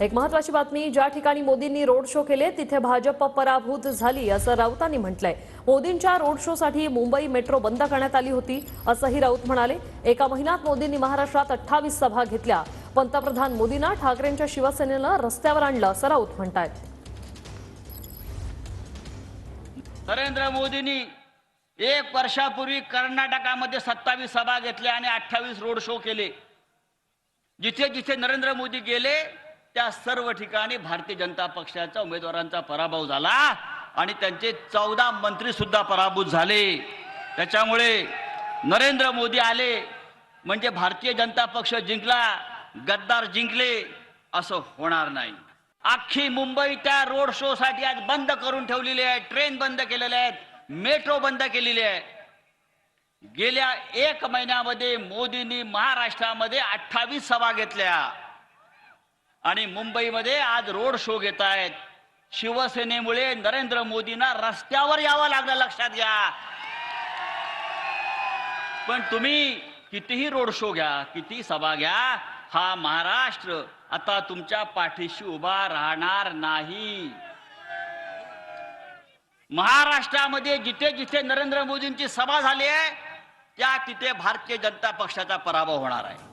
एक महत्त्वाची बातमी, ज्या ठिकाणी मोदींनी रोड शो केले तिथे भाजप पराभूत झाली असं राऊतांनी म्हटलंय। मोदींच्या रोड शो साठी मुंबई मेट्रो बंद करण्यात आली होती असंही राऊत म्हणाले। एका महिन्यात मोदींनी महाराष्ट्रात 28 सभा घेतल्या। पंतप्रधान मोदींना ठाकरेंच्या शिवसेनेनं रस्त्यावर आणलं असं राऊत म्हणतात। नरेंद्र मोदींनी 1 वर्षापूर्वी कर्नाटकामध्ये 27 सभा घेतल्या आणि 28 रोड शो केले। जिथे जिथे नरेंद्र मोदी गेले त्या सर्व ठिकाणी भारतीय जनता पक्षाच्या उमेदवारांचा पराभव झाला आणि त्यांचे 14 मंत्री सुद्धा पराभूत झाले। त्याच्यामुळे नरेंद्र मोदी आले म्हणजे भारतीय जनता पक्ष जिंकला, गद्दार जिंकले असं होणार नाही। अख्खी मुंबई त्या रोड शो साठी आज बंद करून ठेवलेली आहे। ट्रेन बंद केलेल्या आहेत, मेट्रो बंद केलेली आहे। गेल्या 1 महिन्यामध्ये मोदींनी महाराष्ट्रामध्ये 28 सभा घेतल्या आणि मुंबईमध्ये आज रोड शो घेत आहेत। शिवसेनेमुळे नरेंद्र मोदींना रस्त्यावर यावं लागलं, लक्षात घ्या। पण तुम्ही कितीही रोड शो घ्या, किती सभा घ्या, हा महाराष्ट्र आता तुमच्या पाठीशी उभा राहणार नाही। महाराष्ट्रामध्ये जिथे जिथे नरेंद्र मोदींची सभा झाली आहे त्या तिथे भारतीय जनता पक्षाचा पराभव होणार आहे।